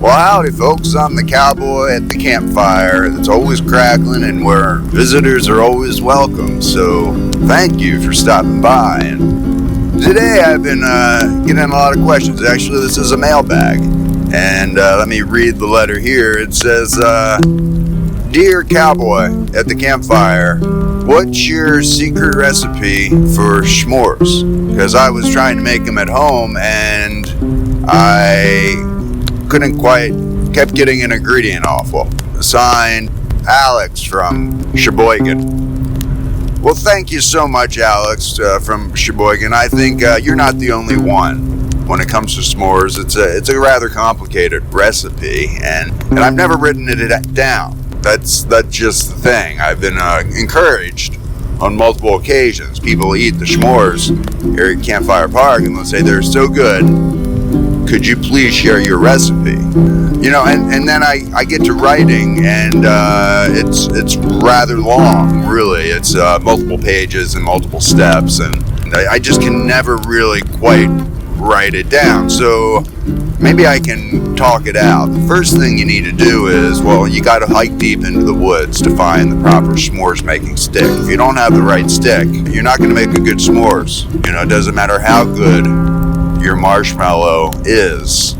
Well, howdy folks, I'm the Cowboy at the Campfire that's always crackling and where visitors are always welcome, so thank you for stopping by. And today I've been getting a lot of questions. Actually, this is a mailbag, and let me read the letter here. It says, Dear Cowboy at the Campfire, what's your secret recipe for s'mores? Because I was trying to make them at home and I kept getting an ingredient off. Well, signed, Alex from Sheboygan. Well, thank you so much, Alex, from Sheboygan. I think you're not the only one when it comes to s'mores. It's a rather complicated recipe, and I've never written it down. That's just the thing. I've been encouraged on multiple occasions. People eat the s'mores here at Campfire Park, and they'll say they're so good. Could you please share your recipe? You know, and then I get to writing, and it's rather long, really. It's multiple pages and multiple steps, and I just can never really quite write it down. So maybe I can talk it out. The first thing you need to do is, well, you got to hike deep into the woods to find the proper s'mores making stick. If you don't have the right stick, you're not going to make a good s'mores. You know, it doesn't matter how good your marshmallow is,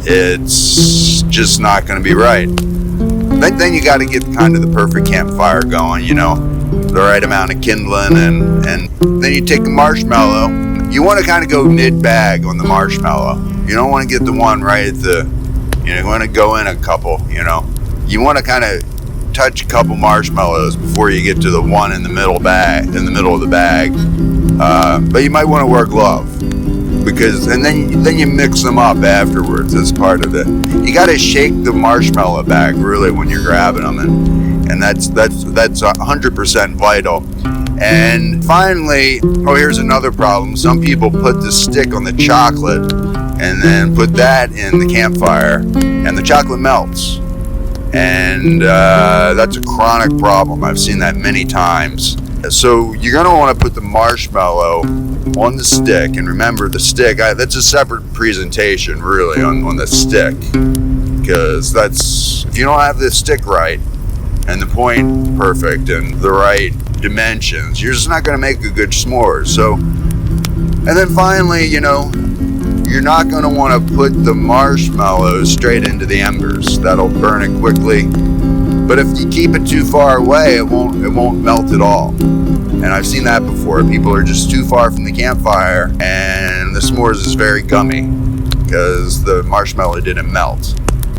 it's just not going to be right. Then you got to get kind of the perfect campfire going, you know, the right amount of kindling, and then you take the marshmallow. You want to kind of go mid-bag on the marshmallow. You don't want to get the one right at you want to go in a couple, you know. You want to kind of touch a couple marshmallows before you get to the one in the middle of the bag. But you might want to wear a glove. And then you mix them up afterwards as part of it. You got to shake the marshmallow bag really when you're grabbing them, and that's 100% vital. And finally, here's another problem. Some people put the stick on the chocolate and then put that in the campfire, and the chocolate melts. And that's a chronic problem. I've seen that many times. So you're going to want to put the marshmallow on the stick, and remember the stick, that's a separate presentation really on the stick, because if you don't have the stick right and the point perfect and the right dimensions, you're just not going to make a good s'mores. So, and then finally, you know, you're not going to want to put the marshmallows straight into the embers. That'll burn it quickly. But if you keep it too far away, it won't melt at all. And I've seen that before. People are just too far from the campfire, and the s'mores is very gummy because the marshmallow didn't melt.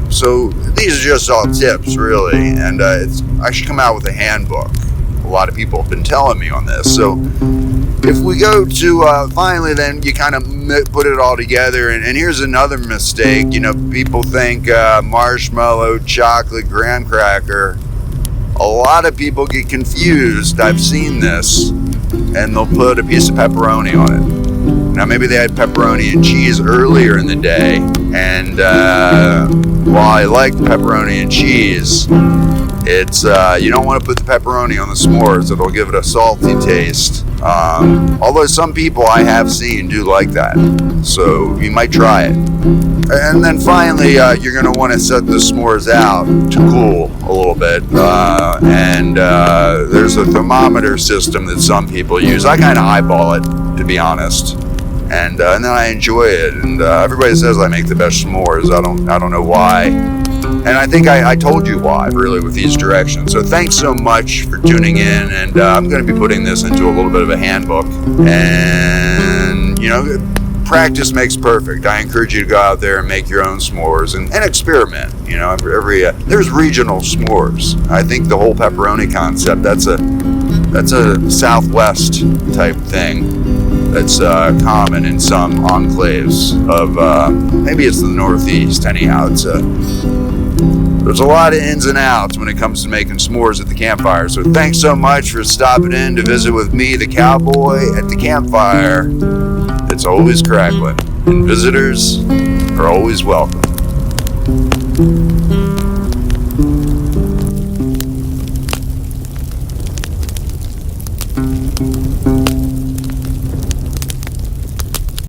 So these are just all tips, really. And I should come out with a handbook. A lot of people have been telling me on this. So if we go to finally, then you kind of put it all together. And here's another mistake. You know, people think marshmallow, chocolate, graham cracker. A lot of people get confused. I've seen this, and they'll put a piece of pepperoni on it. Now, maybe they had pepperoni and cheese earlier in the day, and while I like pepperoni and cheese, it's you don't want to put the pepperoni on the s'mores. It'll give it a salty taste. Although some people I have seen do like that, so you might try it. And then finally, you're going to want to set the s'mores out to cool a little bit. And there's a thermometer system that some people use. I kind of eyeball it, to be honest. And then I enjoy it. And everybody says I make the best s'mores. I don't know why. And I think I told you why, really, with these directions. So thanks so much for tuning in. And I'm going to be putting this into a little bit of a handbook. And, you know, practice makes perfect. I encourage you to go out there and make your own s'mores and experiment. You know, there's regional s'mores. I think the whole pepperoni concept, that's a Southwest type thing that's common in some enclaves of maybe it's the Northeast. Anyhow, there's a lot of ins and outs when it comes to making s'mores at the campfire. So thanks so much for stopping in to visit with me, the Cowboy at the Campfire. It's always crackling, and visitors are always welcome.